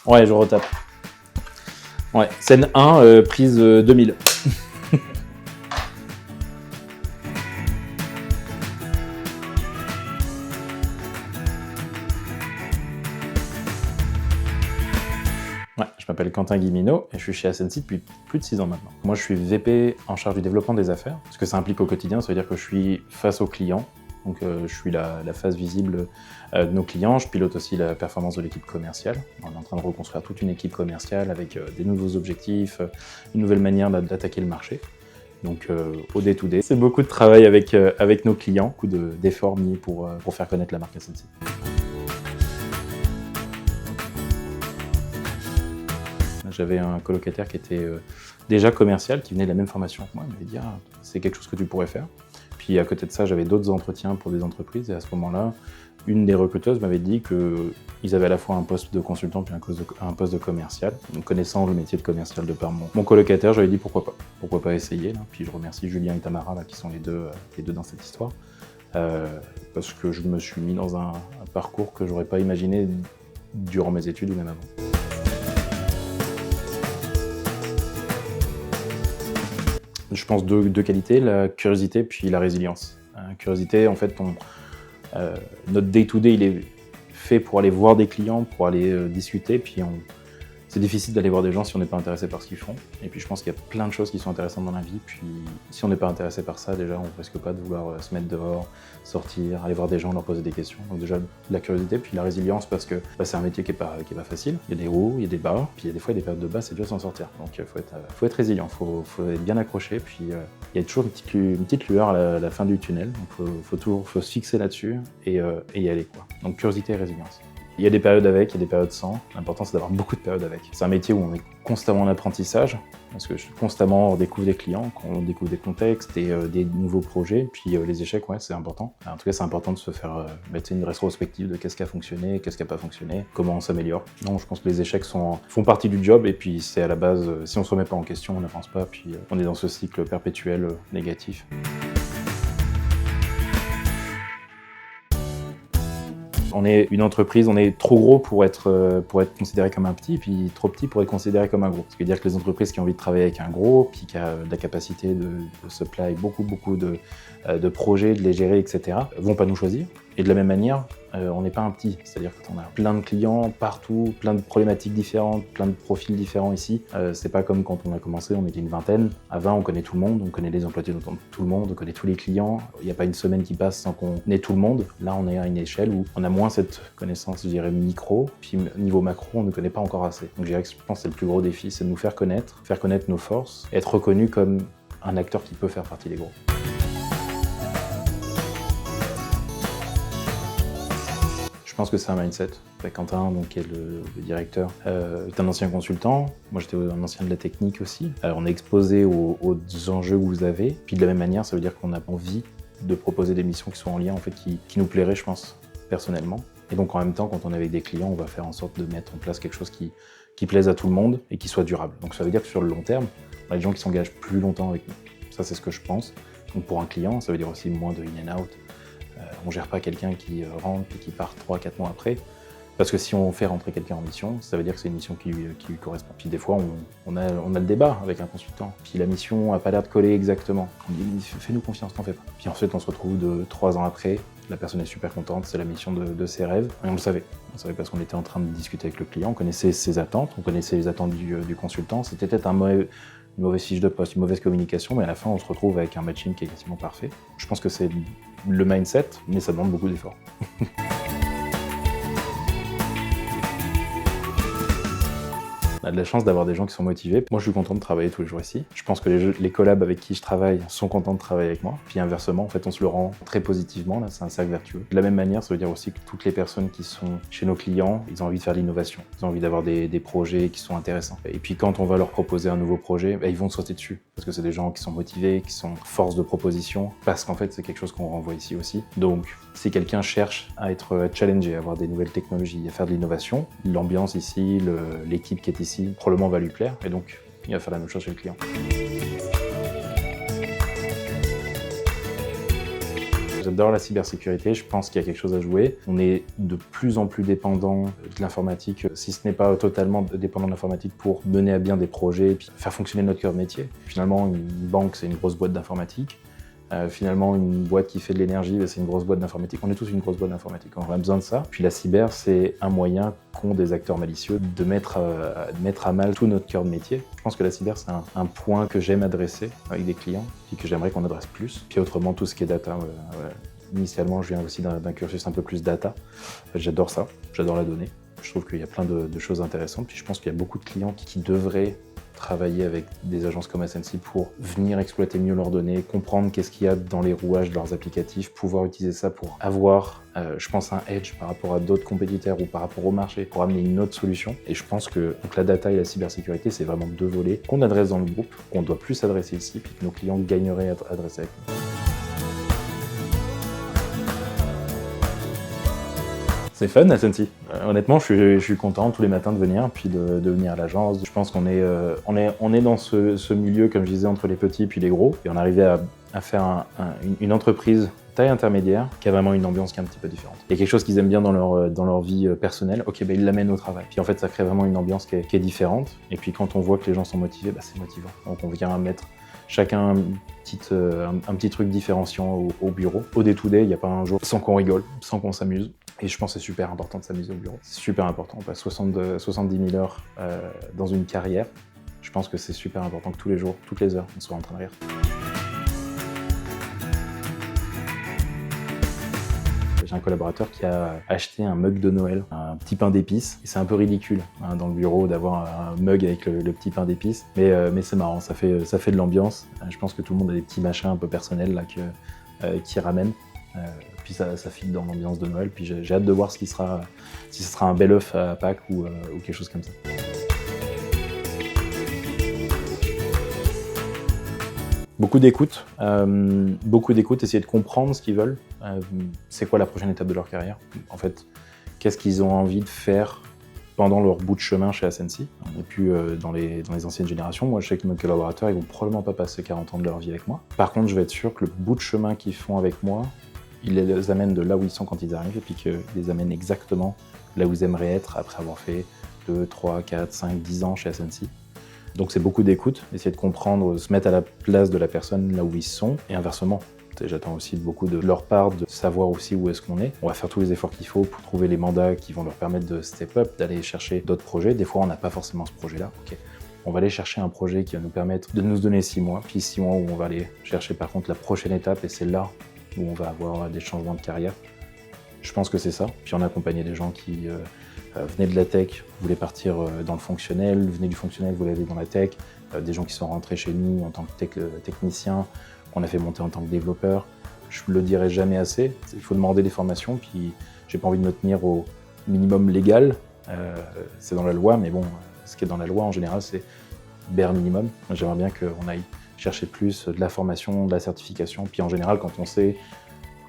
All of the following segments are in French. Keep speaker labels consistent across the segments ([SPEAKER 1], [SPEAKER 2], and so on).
[SPEAKER 1] Ouais, je retape. Ouais, scène 1, prise 2000. Ouais, je m'appelle Quentin Guilleminault et je suis chez Ascensi depuis plus de 6 ans maintenant. Moi, je suis VP en charge du développement des affaires. Ce que ça implique au quotidien, ça veut dire que je suis face aux clients. Donc, je suis la face visible de nos clients. Je pilote aussi la performance de l'équipe commerciale. On est en train de reconstruire toute une équipe commerciale avec des nouveaux objectifs, une nouvelle manière d'attaquer le marché. Donc, au day-to-day, c'est beaucoup de travail avec nos clients, beaucoup d'efforts mis pour faire connaître la marque Ascensi. J'avais un colocataire qui était déjà commercial, qui venait de la même formation que moi. Il m'avait dit ah, c'est quelque chose que tu pourrais faire. Puis à côté de ça, j'avais d'autres entretiens pour des entreprises. Et à ce moment-là, une des recruteuses m'avait dit qu'ils avaient à la fois un poste de consultant puis un poste de commercial. Donc, connaissant le métier de commercial de par mon colocataire, j'avais dit pourquoi pas. Pourquoi pas essayer là. Puis je remercie Julien et Tamara là, qui sont les deux dans cette histoire. Parce que je me suis mis dans un parcours que j'aurais pas imaginé durant mes études ou même avant. Je pense deux qualités, la curiosité puis la résilience. Curiosité, en fait, notre day-to-day, il est fait pour aller voir des clients, pour aller discuter, puis c'est difficile d'aller voir des gens si on n'est pas intéressé par ce qu'ils font. Et puis je pense qu'il y a plein de choses qui sont intéressantes dans la vie, puis si on n'est pas intéressé par ça, déjà, on ne risque pas de vouloir se mettre dehors, sortir, aller voir des gens, leur poser des questions. Donc déjà, la curiosité, puis la résilience, parce que c'est un métier qui est pas facile. Il y a des hauts, il y a des bas, puis il y a des fois des périodes de bas, c'est dur de s'en sortir. Donc il faut être résilient, faut être bien accroché, puis il y a toujours une petite lueur à la fin du tunnel. Donc faut se fixer là-dessus et y aller, quoi. Donc curiosité et résilience. Il y a des périodes avec, il y a des périodes sans. L'important, c'est d'avoir beaucoup de périodes avec. C'est un métier où on est constamment en apprentissage, parce que constamment, on découvre des clients, on découvre des contextes et des nouveaux projets. Puis les échecs, ouais, c'est important. En tout cas, c'est important de se faire mettre une rétrospective de qu'est-ce qui a fonctionné, qu'est-ce qui n'a pas fonctionné, comment on s'améliore. Non, je pense que les échecs font partie du job, et puis c'est à la base, si on se remet pas en question, on n'avance pas, puis on est dans ce cycle perpétuel négatif. On est une entreprise, on est trop gros pour être considéré comme un petit, puis trop petit pour être considéré comme un gros. Ce qui veut dire que les entreprises qui ont envie de travailler avec un gros, puis qui a de la capacité de supply beaucoup de projets, de les gérer, etc., vont pas nous choisir. Et de la même manière, on n'est pas un petit, c'est-à-dire qu'on a plein de clients partout, plein de problématiques différentes, plein de profils différents ici. C'est pas comme quand on a commencé, on était une vingtaine. À 20, on connaît tout le monde, on connaît les employés de tout le monde, on connaît tous les clients. Il n'y a pas une semaine qui passe sans qu'on ait tout le monde. Là, on est à une échelle où on a moins cette connaissance, je dirais, micro. Puis niveau macro, on ne connaît pas encore assez. Donc je dirais que je pense que c'est le plus gros défi, c'est de nous faire connaître nos forces, être reconnu comme un acteur qui peut faire partie des gros. Je pense que c'est un mindset. Quentin, donc, qui est le directeur, est un ancien consultant. Moi, j'étais un ancien de la technique aussi. On est exposé aux enjeux que vous avez. Puis de la même manière, ça veut dire qu'on a envie de proposer des missions qui sont en lien, en fait, qui nous plairaient, je pense, personnellement. Et donc, en même temps, quand on est avec des clients, on va faire en sorte de mettre en place quelque chose qui plaise à tout le monde et qui soit durable. Donc, ça veut dire que sur le long terme, on a des gens qui s'engagent plus longtemps avec nous. Ça, c'est ce que je pense. Donc, pour un client, ça veut dire aussi moins de in and out. On ne gère pas quelqu'un qui rentre et qui part 3-4 mois après. Parce que si on fait rentrer quelqu'un en mission, ça veut dire que c'est une mission qui lui correspond. Puis des fois, on a le débat avec un consultant. Puis la mission n'a pas l'air de coller exactement. On dit, fais-nous confiance, t'en fais pas. Puis ensuite, on se retrouve 3 ans après. La personne est super contente, c'est la mission de ses rêves. Et on le savait. On savait parce qu'on était en train de discuter avec le client, on connaissait ses attentes, on connaissait les attentes du consultant. C'était peut-être une mauvaise fiche de poste, une mauvaise communication, mais à la fin, on se retrouve avec un matching qui est quasiment parfait. Je pense que c'est le mindset, mais ça demande beaucoup d'efforts. On a de la chance d'avoir des gens qui sont motivés. Moi, je suis content de travailler tous les jours ici. Je pense que les collabs avec qui je travaille sont contents de travailler avec moi. Puis inversement, en fait, on se le rend très positivement. Là, c'est un cercle vertueux. De la même manière, ça veut dire aussi que toutes les personnes qui sont chez nos clients, ils ont envie de faire de l'innovation. Ils ont envie d'avoir des projets qui sont intéressants. Et puis quand on va leur proposer un nouveau projet, ils vont sauter dessus. Parce que c'est des gens qui sont motivés, qui sont force de proposition. Parce qu'en fait, c'est quelque chose qu'on renvoie ici aussi. Donc, si quelqu'un cherche à être challengé, à avoir des nouvelles technologies, à faire de l'innovation, l'ambiance ici, l'équipe qui est ici, probablement va lui plaire, et donc il va faire la même chose chez le client. J'adore la cybersécurité, je pense qu'il y a quelque chose à jouer. On est de plus en plus dépendant de l'informatique, si ce n'est pas totalement dépendant de l'informatique pour mener à bien des projets et puis faire fonctionner notre cœur de métier. Finalement, une banque, c'est une grosse boîte d'informatique. Finalement, une boîte qui fait de l'énergie, c'est une grosse boîte d'informatique. On est tous une grosse boîte d'informatique, on a besoin de ça. Puis la cyber, c'est un moyen qu'ont des acteurs malicieux de mettre à mal tout notre cœur de métier. Je pense que la cyber, c'est un point que j'aime adresser avec des clients et que j'aimerais qu'on adresse plus. Puis autrement, tout ce qui est data. Initialement, je viens aussi d'un cursus un peu plus data. J'adore ça, j'adore la donnée. Je trouve qu'il y a plein de choses intéressantes. Puis je pense qu'il y a beaucoup de clients qui devraient travailler avec des agences comme SNC pour venir exploiter mieux leurs données, comprendre qu'est-ce qu'il y a dans les rouages de leurs applicatifs, pouvoir utiliser ça pour avoir, je pense, un edge par rapport à d'autres compétiteurs ou par rapport au marché, pour amener une autre solution. Et je pense que donc, la data et la cybersécurité, c'est vraiment deux volets qu'on adresse dans le groupe, qu'on doit plus adresser ici, puis que nos clients gagneraient à adresser avec nous. C'est fun, SNC. Honnêtement, je suis content tous les matins de venir, puis de venir à l'agence. Je pense qu'on est dans ce milieu, comme je disais, entre les petits puis les gros. Et on est arrivé à faire une entreprise taille intermédiaire qui a vraiment une ambiance qui est un petit peu différente. Il y a quelque chose qu'ils aiment bien dans leur vie personnelle, ok, ils l'amènent au travail. Puis en fait, ça crée vraiment une ambiance qui est différente. Et puis quand on voit que les gens sont motivés, c'est motivant. Donc on vient mettre chacun un petit truc différenciant au bureau. Au day-to-day, il n'y a pas un jour sans qu'on rigole, sans qu'on s'amuse. Et je pense que c'est super important de s'amuser au bureau. C'est super important. On passe 70 000 heures dans une carrière. Je pense que c'est super important que tous les jours, toutes les heures, on soit en train de rire. J'ai un collaborateur qui a acheté un mug de Noël, un petit pain d'épices. Et c'est un peu ridicule dans le bureau d'avoir un mug avec le petit pain d'épices. Mais c'est marrant, ça fait de l'ambiance. Je pense que tout le monde a des petits machins un peu personnels là, qui ramènent. Puis ça file dans l'ambiance de Noël. Puis j'ai hâte de voir si ce sera un bel œuf à Pâques ou quelque chose comme ça. Beaucoup d'écoute, essayer de comprendre ce qu'ils veulent. C'est quoi la prochaine étape de leur carrière? En fait, qu'est-ce qu'ils ont envie de faire pendant leur bout de chemin chez SNC? Et puis dans les anciennes générations, moi je sais que mes collaborateurs, ils vont probablement pas passer 40 ans de leur vie avec moi. Par contre, je vais être sûr que le bout de chemin qu'ils font avec moi, ils les amènent de là où ils sont quand ils arrivent et puis qu'ils les amènent exactement là où ils aimeraient être après avoir fait 2, 3, 4, 5, 10 ans chez SNC. Donc c'est beaucoup d'écoute, essayer de comprendre, se mettre à la place de la personne là où ils sont et inversement. J'attends aussi beaucoup de leur part de savoir aussi où est-ce qu'on est. On va faire tous les efforts qu'il faut pour trouver les mandats qui vont leur permettre de step up, d'aller chercher d'autres projets. Des fois on n'a pas forcément ce projet-là. Okay. On va aller chercher un projet qui va nous permettre de nous donner 6 mois, puis 6 mois où on va aller chercher par contre la prochaine étape et c'est là où on va avoir des changements de carrière. Je pense que c'est ça. Puis on a accompagné des gens qui venaient de la tech, voulaient partir dans le fonctionnel, venaient du fonctionnel, voulaient aller dans la tech, des gens qui sont rentrés chez nous en tant que technicien, qu'on a fait monter en tant que développeur. Je le dirai jamais assez, il faut demander des formations, puis j'ai pas envie de me tenir au minimum légal, c'est dans la loi, mais bon, ce qui est dans la loi en général, c'est bare minimum. J'aimerais bien qu'on aille chercher plus de la formation, de la certification, puis en général, quand on sait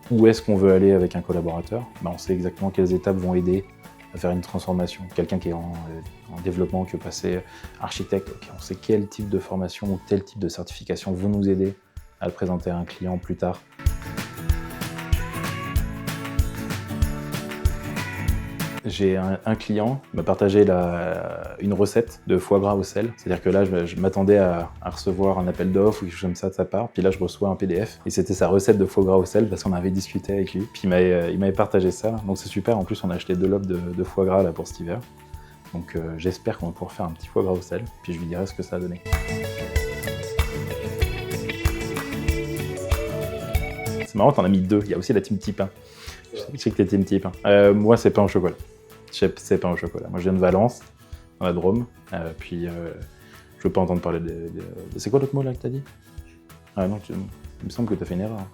[SPEAKER 1] où est-ce qu'on veut aller avec un collaborateur, on sait exactement quelles étapes vont aider à faire une transformation. Quelqu'un qui est en développement, qui veut passer architecte, okay, on sait quel type de formation ou tel type de certification vont nous aider à le présenter à un client plus tard. J'ai un client qui m'a partagé une recette de foie gras au sel. C'est-à-dire que là, je m'attendais à recevoir un appel d'offres ou quelque chose comme ça de sa part. Puis là, je reçois un PDF. Et c'était sa recette de foie gras au sel parce qu'on avait discuté avec lui. Puis il m'avait partagé ça. Donc c'est super. En plus, on a acheté 2 lobes de foie gras là, pour cet hiver. Donc j'espère qu'on va pouvoir faire un petit foie gras au sel. Puis je lui dirai ce que ça a donné. C'est marrant, t'en as mis 2. Il y a aussi la team petit pain. Je sais que t'es team petit pain. Moi, c'est pain au chocolat. C'est pain au chocolat. Moi, je viens de Valence, dans la Drôme. Puis, je veux pas entendre parler de... C'est quoi l'autre mot là que t'as dit? Ah non, il me semble que t'as fait une erreur.